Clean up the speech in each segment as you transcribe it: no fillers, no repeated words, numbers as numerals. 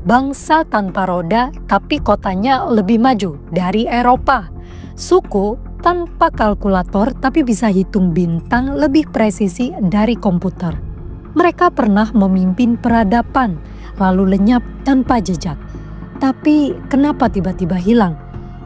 bangsa tanpa roda tapi kotanya lebih maju dari Eropa. Suku tanpa kalkulator tapi bisa hitung bintang lebih presisi dari komputer. Mereka pernah memimpin peradaban, lalu lenyap tanpa jejak. Tapi kenapa tiba-tiba hilang?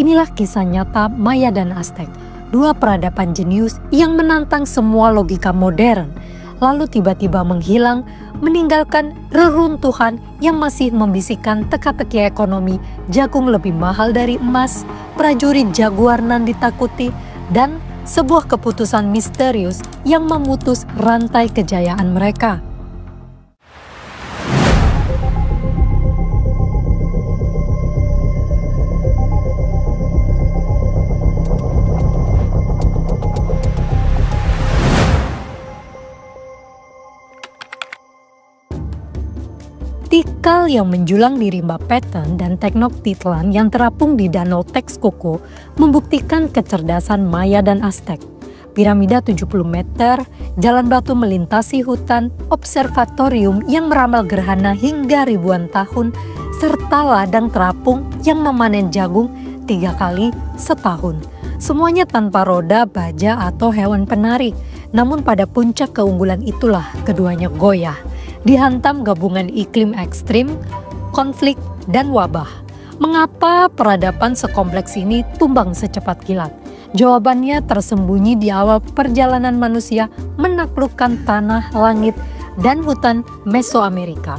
Inilah kisah nyata Maya dan Aztec, dua peradaban jenius yang menantang semua logika modern, lalu tiba-tiba menghilang, meninggalkan reruntuhan yang masih membisikkan teka-teki ekonomi, jagung lebih mahal dari emas, prajurit jaguar nan ditakuti, dan sebuah keputusan misterius yang memutus rantai kejayaan mereka. Tikal yang menjulang di rimba Patton dan Tenochtitlan yang terapung di Danau Texcoco membuktikan kecerdasan Maya dan Aztec. Piramida 70 meter, jalan batu melintasi hutan, observatorium yang meramal gerhana hingga ribuan tahun, serta ladang terapung yang memanen jagung 3 kali setahun. Semuanya tanpa roda, baja, atau hewan penari. Namun pada puncak keunggulan itulah keduanya goyah. Dihantam gabungan iklim ekstrim, konflik, dan wabah. Mengapa peradaban sekompleks ini tumbang secepat kilat? Jawabannya tersembunyi di awal perjalanan manusia menaklukkan tanah, langit, dan hutan Mesoamerika.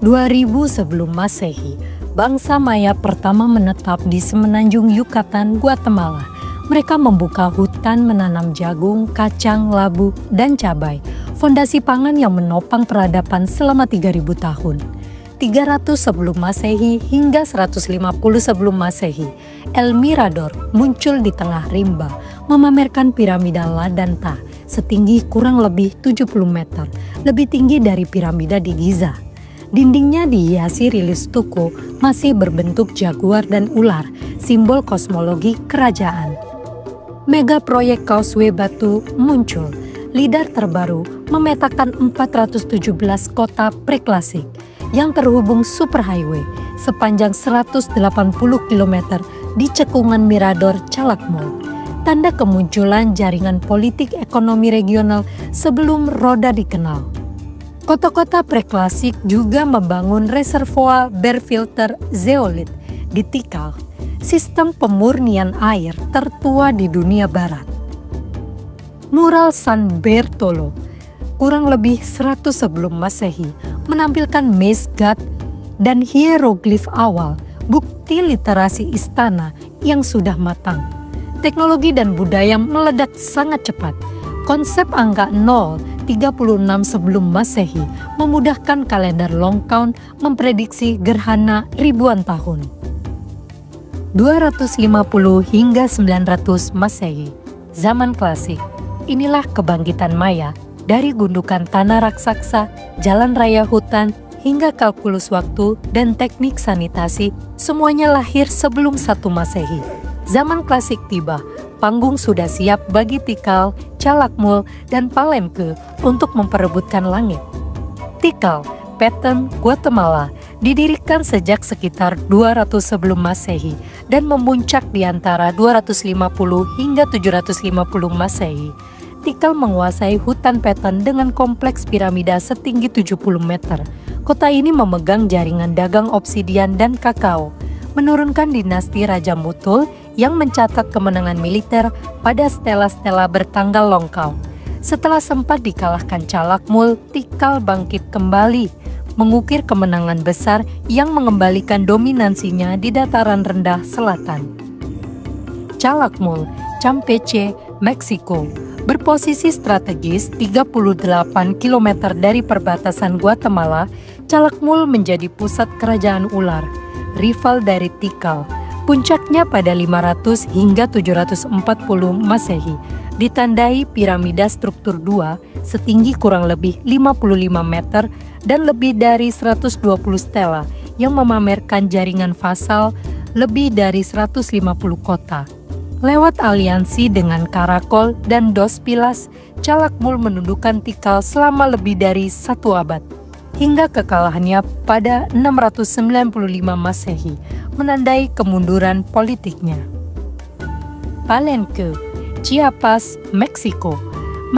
(2000 sebelum Masehi), bangsa Maya pertama menetap di semenanjung Yucatan, Guatemala. Mereka membuka hutan, menanam jagung, kacang, labu, dan cabai. Fondasi pangan yang menopang peradaban selama 3000 tahun. 300 sebelum Masehi hingga 150 sebelum Masehi, El Mirador muncul di tengah rimba, memamerkan piramida Ladanta setinggi kurang lebih 70 meter, lebih tinggi dari piramida di Giza. Dindingnya dihiasi rilis stuko masih berbentuk jaguar dan ular, simbol kosmologi kerajaan. Mega proyek Causeway Batu muncul. LIDAR terbaru memetakan 417 kota preklasik yang terhubung superhighway sepanjang 180 km di cekungan Mirador Calakmul. Tanda kemunculan jaringan politik ekonomi regional sebelum roda dikenal. Kota-kota preklasik juga membangun reservoir berfilter zeolit di Tikal, sistem pemurnian air tertua di dunia barat. Mural San Bertolo, kurang lebih 100 sebelum Masehi, menampilkan maze god dan hieroglif awal, bukti literasi istana yang sudah matang. Teknologi dan budaya meledak sangat cepat. Konsep angka 0, 36 sebelum Masehi, memudahkan kalender long count memprediksi gerhana ribuan tahun. 250 hingga 900 Masehi, zaman klasik. Inilah kebangkitan Maya dari gundukan tanah raksasa, jalan raya hutan, hingga kalkulus waktu dan teknik sanitasi, semuanya lahir sebelum 1 Masehi. Zaman klasik tiba, panggung sudah siap bagi Tikal, Calakmul, dan Palenque untuk memperebutkan langit. Tikal, Patton, Guatemala, didirikan sejak sekitar 200 sebelum Masehi dan memuncak di antara 250 hingga 750 Masehi. Tikal menguasai hutan Patton dengan kompleks piramida setinggi 70 meter. Kota ini memegang jaringan dagang obsidian dan kakao, menurunkan dinasti Raja Mutul yang mencatat kemenangan militer pada stela-stela bertanggal long count. Setelah sempat dikalahkan Calakmul, Tikal bangkit kembali, mengukir kemenangan besar yang mengembalikan dominansinya di dataran rendah selatan. Calakmul, Campeche, Meksiko, berposisi strategis 38 km dari perbatasan Guatemala. Calakmul menjadi pusat kerajaan ular, rival dari Tikal. Puncaknya pada 500 hingga 740 Masehi, ditandai piramida struktur 2 setinggi kurang lebih 55 meter dan lebih dari 120 stela yang memamerkan jaringan fasal lebih dari 150 kota. Lewat aliansi dengan Karakol dan Dos Pilas, Calakmul menundukkan Tikal selama lebih dari 1 abad. Hingga kekalahannya pada 695 Masehi, menandai kemunduran politiknya. Palenque, Chiapas, Meksiko.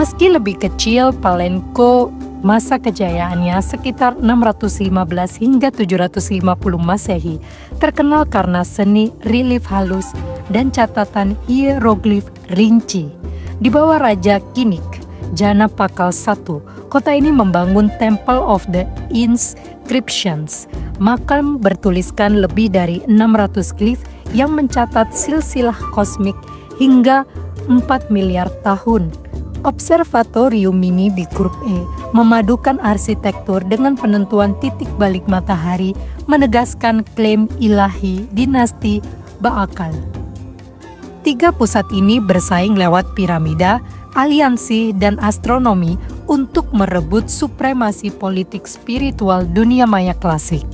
Meski lebih kecil, Palenque masa kejayaannya sekitar 615 hingga 750 Masehi, terkenal karena seni relief halus dan catatan hieroglif rinci. Di bawah Raja Kinik, Jana Pakal I, kota ini membangun Temple of the Inscriptions, makam bertuliskan lebih dari 600 glif yang mencatat silsilah kosmik hingga 4 miliar tahun. Observatorium mini di Grup E memadukan arsitektur dengan penentuan titik balik matahari, menegaskan klaim ilahi dinasti Baakal. 3 pusat ini bersaing lewat piramida, aliansi, dan astronomi untuk merebut supremasi politik spiritual dunia maya klasik.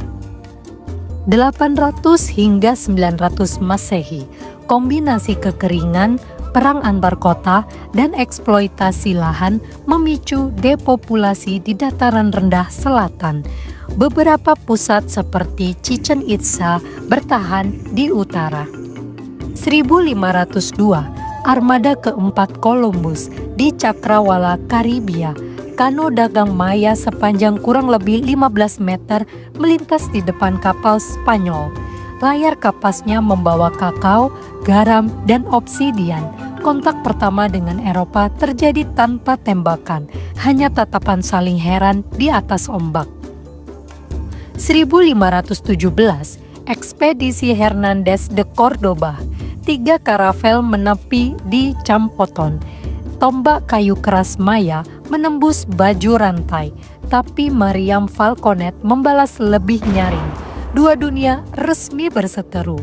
800 hingga 900 Masehi, kombinasi kekeringan, perang antar kota, dan eksploitasi lahan memicu depopulasi di dataran rendah selatan. Beberapa pusat seperti Chichen Itza bertahan di utara. 1502, armada keempat Columbus di Cakrawala, Karibia. Kano dagang Maya sepanjang kurang lebih 15 meter melintas di depan kapal Spanyol. Layar kapasnya membawa kakao, garam, dan obsidian. Kontak pertama dengan Eropa terjadi tanpa tembakan, hanya tatapan saling heran di atas ombak. 1517, ekspedisi Hernandez de Cordoba. 3 karavel menepi di Campoton. Tombak kayu keras Maya menembus baju rantai, tapi Mariam Falconet membalas lebih nyaring. 2 dunia resmi berseteru.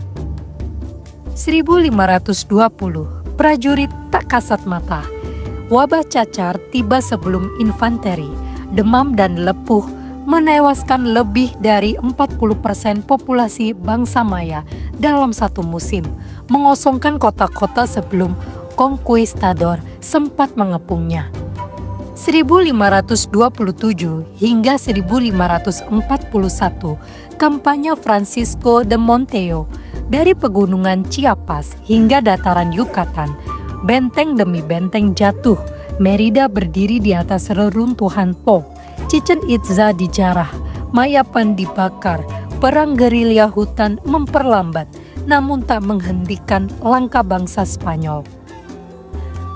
1520, prajurit tak kasat mata. Wabah cacar tiba sebelum infanteri. Demam dan lepuh menewaskan lebih dari 40% populasi bangsa Maya dalam 1 musim, mengosongkan kota-kota sebelum konkuistador sempat mengepungnya. 1527 hingga 1541, kampanye Francisco de Monteo dari pegunungan Chiapas hingga dataran Yucatan. Benteng demi benteng jatuh, Merida berdiri di atas reruntuhan Po. Chichen Itza dijarah, Mayapan dibakar, perang gerilya hutan memperlambat, namun tak menghentikan langkah bangsa Spanyol.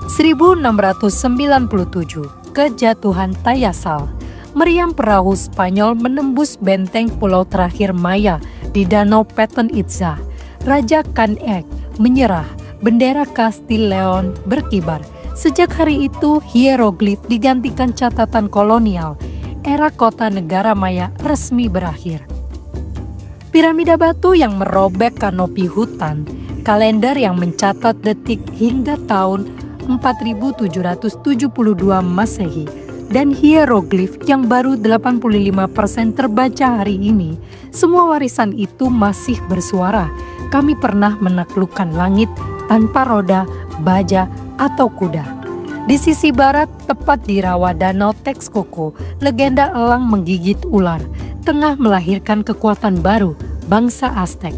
1697, kejatuhan Tayasal. Meriam perahu Spanyol menembus benteng pulau terakhir Maya di Danau Petén Itza. Raja Caneg menyerah, bendera Kastil Leon berkibar. Sejak hari itu, hieroglif digantikan catatan kolonial. Era kota negara Maya resmi berakhir. Piramida batu yang merobek kanopi hutan, kalender yang mencatat detik hingga tahun 4772 Masehi, dan hieroglif yang baru 85% terbaca hari ini. Semua warisan itu masih bersuara. Kami pernah menaklukkan langit tanpa roda, baja, atau kuda. Di sisi barat, tepat di rawa danau Texcoco, legenda elang menggigit ular, tengah melahirkan kekuatan baru, bangsa Aztec.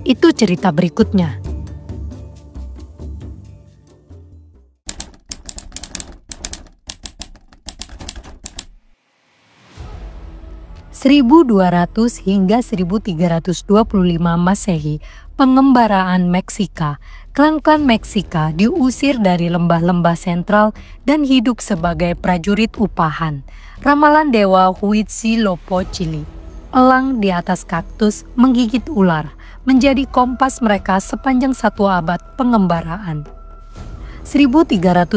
Itu cerita berikutnya. (1200 hingga 1325 Masehi), pengembaraan Meksika. Klan-klan Meksika diusir dari lembah-lembah sentral dan hidup sebagai prajurit upahan. Ramalan dewa Huitzilopochtli, elang di atas kaktus menggigit ular, menjadi kompas mereka sepanjang 1 abad pengembaraan. 1325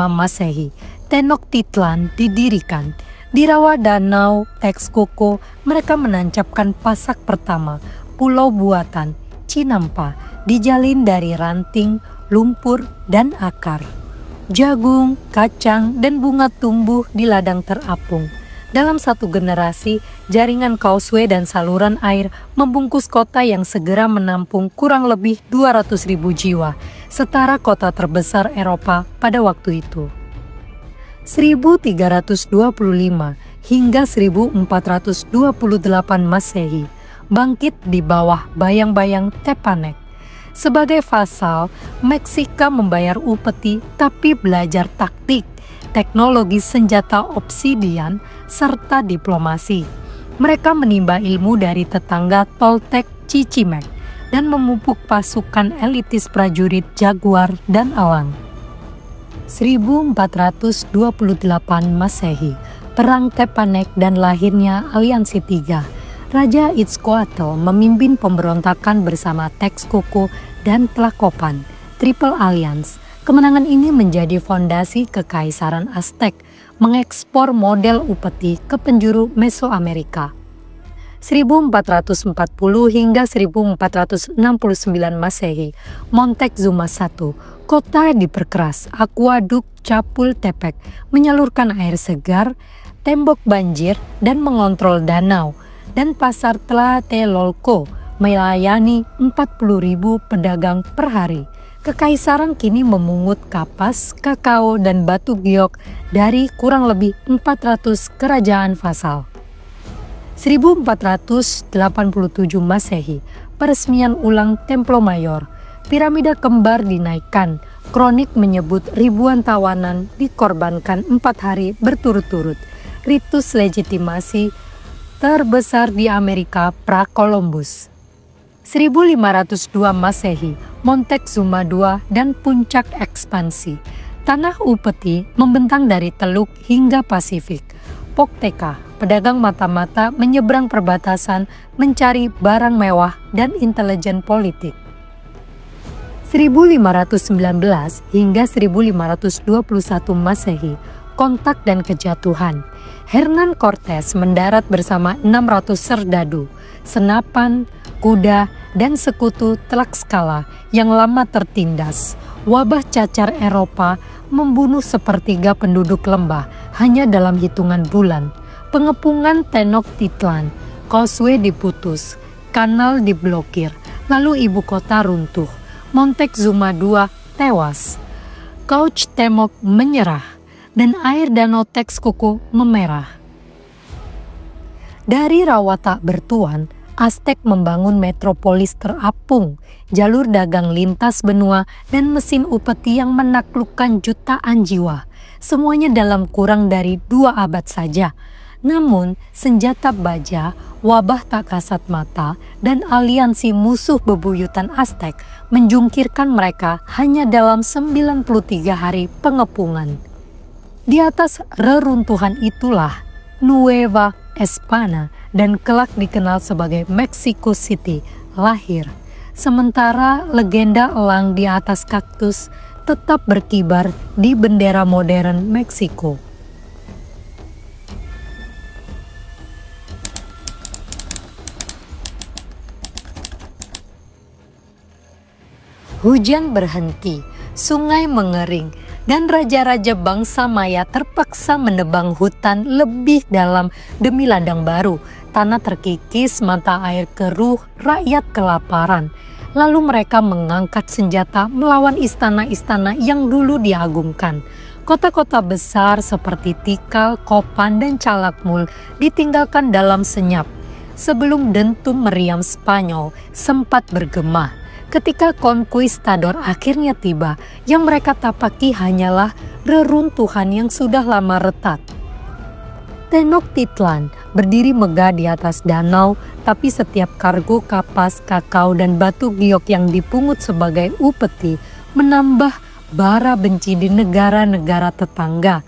Masehi, Tenochtitlan didirikan. Di rawa danau Texcoco, mereka menancapkan pasak pertama, pulau buatan, Cinampa, dijalin dari ranting, lumpur, dan akar. Jagung, kacang, dan bunga tumbuh di ladang terapung. Dalam satu generasi, jaringan causeway dan saluran air membungkus kota yang segera menampung kurang lebih 200.000 jiwa, setara kota terbesar Eropa pada waktu itu. 1325 hingga 1428 Masehi, bangkit di bawah bayang-bayang Tepanek. Sebagai vasal, Meksika membayar upeti tapi belajar taktik, teknologi senjata obsidian, serta diplomasi. Mereka menimba ilmu dari tetangga Toltec Chichimek dan memupuk pasukan elitis prajurit Jaguar dan Elang. 1428 Masehi, Perang Tepanek dan lahirnya Aliansi Tiga. Raja Itzcoatl memimpin pemberontakan bersama Texcoco dan Tlacopan, Triple Alliance. Kemenangan ini menjadi fondasi Kekaisaran Aztec, mengekspor model upeti ke penjuru Mesoamerika. 1440 hingga 1469 Masehi, Montezuma I, kota diperkeras, akuaduk Chapultepec menyalurkan air segar, tembok banjir dan mengontrol danau, dan pasar Tlatelolco melayani 40.000 pedagang per hari. Kekaisaran kini memungut kapas, kakao, dan batu giok dari kurang lebih 400 kerajaan vasal. 1487 Masehi, peresmian ulang Templo Mayor. Piramida kembar dinaikkan. Kronik menyebut ribuan tawanan dikorbankan 4 hari berturut-turut. Ritus legitimasi terbesar di Amerika pra-Columbus. 1502 Masehi, Montezuma II dan puncak ekspansi. Tanah upeti membentang dari Teluk hingga Pasifik. Pocteca, pedagang mata-mata menyeberang perbatasan mencari barang mewah dan intelijen politik. 1519 hingga 1521 Masehi, kontak dan kejatuhan. Hernan Cortes mendarat bersama 600 serdadu, senapan, kuda, dan sekutu Tlaxcala yang lama tertindas. Wabah cacar Eropa membunuh sepertiga penduduk lembah hanya dalam hitungan bulan. Pengepungan Tenochtitlan, causeway diputus, kanal diblokir, lalu ibu kota runtuh. Montezuma II tewas. Cuauhtémoc menyerah dan air danau Texcoco memerah. Dari rawa tak bertuan, Aztec membangun metropolis terapung, jalur dagang lintas benua, dan mesin upeti yang menaklukkan jutaan jiwa. Semuanya dalam kurang dari 2 abad saja. Namun, senjata baja, wabah tak kasat mata, dan aliansi musuh bebuyutan Aztec menjungkirkan mereka hanya dalam 93 hari pengepungan. Di atas reruntuhan itulah Nueva España dan kelak dikenal sebagai Mexico City lahir. Sementara legenda elang di atas kaktus tetap berkibar di bendera modern Meksiko. Hujan berhenti, sungai mengering, dan raja-raja bangsa Maya terpaksa menebang hutan lebih dalam demi ladang baru. Tanah terkikis, mata air keruh, rakyat kelaparan. Lalu mereka mengangkat senjata melawan istana-istana yang dulu diagungkan. Kota-kota besar seperti Tikal, Kopan, dan Calakmul ditinggalkan dalam senyap. Sebelum dentum meriam Spanyol sempat bergema. Ketika konkuistador akhirnya tiba, yang mereka tapaki hanyalah reruntuhan yang sudah lama retak. Tenochtitlan berdiri megah di atas danau, tapi setiap kargo kapas, kakao, dan batu giok yang dipungut sebagai upeti menambah bara benci di negara-negara tetangga.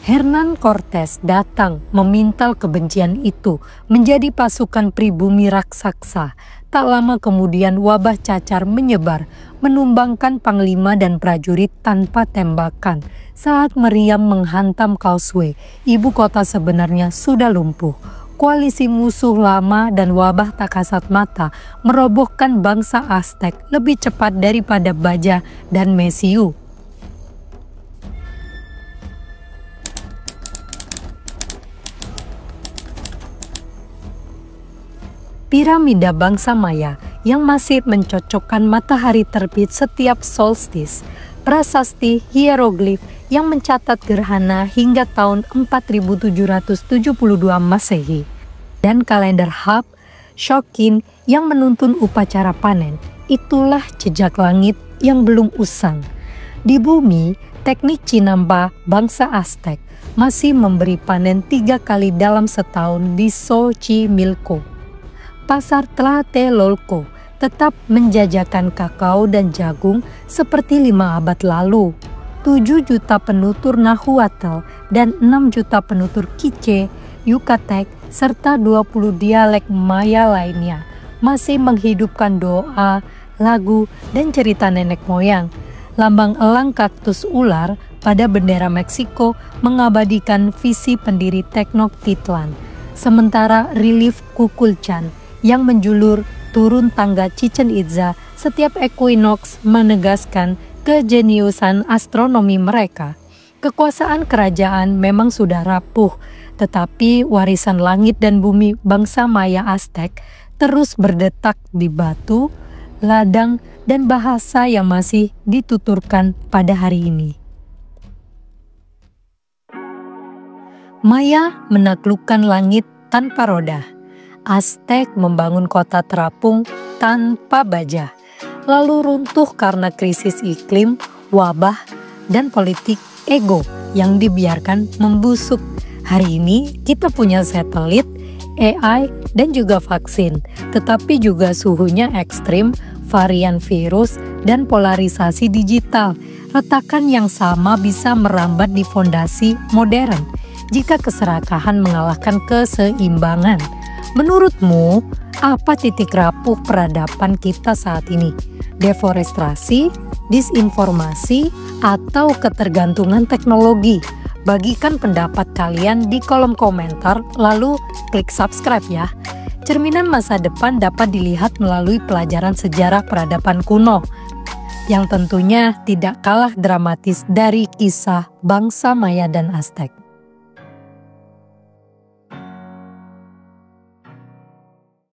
Hernan Cortes datang memintal kebencian itu menjadi pasukan pribumi raksasa. Tak lama kemudian wabah cacar menyebar, menumbangkan panglima dan prajurit tanpa tembakan. Saat meriam menghantam causeway, ibu kota sebenarnya sudah lumpuh. Koalisi musuh lama dan wabah tak kasat mata merobohkan bangsa Aztec lebih cepat daripada baja dan mesiu. Piramida bangsa Maya yang masih mencocokkan matahari terbit setiap solstice, prasasti hieroglif yang mencatat gerhana hingga tahun 4772 Masehi, dan kalender Hab Shokin yang menuntun upacara panen. Itulah jejak langit yang belum usang. Di bumi, teknik Cinampa bangsa Aztec masih memberi panen 3 kali dalam setahun di Xochimilco. Pasar Tlatelolco tetap menjajakan kakao dan jagung seperti 5 abad lalu. 7 juta penutur Nahuatl dan 6 juta penutur Quiche, Yucatec, serta 20 dialek Maya lainnya masih menghidupkan doa, lagu, dan cerita nenek moyang. Lambang elang kaktus ular pada bendera Meksiko mengabadikan visi pendiri Tenochtitlan. Sementara relief Kukulcan yang menjulur turun tangga Chichen Itza setiap equinox menegaskan kejeniusan astronomi mereka. Kekuasaan kerajaan memang sudah rapuh, tetapi warisan langit dan bumi bangsa Maya Aztec terus berdetak di batu, ladang, dan bahasa yang masih dituturkan pada hari ini. Maya menaklukkan langit tanpa roda. Aztec membangun kota terapung tanpa baja, lalu runtuh karena krisis iklim, wabah, dan politik ego yang dibiarkan membusuk. Hari ini kita punya satelit, AI, dan juga vaksin, tetapi juga suhunya ekstrim, varian virus, dan polarisasi digital. Retakan yang sama bisa merambat di fondasi modern jika keserakahan mengalahkan keseimbangan. Menurutmu, apa titik rapuh peradaban kita saat ini? Deforestasi, disinformasi, atau ketergantungan teknologi? Bagikan pendapat kalian di kolom komentar, lalu klik subscribe ya. Cerminan masa depan dapat dilihat melalui pelajaran sejarah peradaban kuno, yang tentunya tidak kalah dramatis dari kisah bangsa Maya dan Aztec.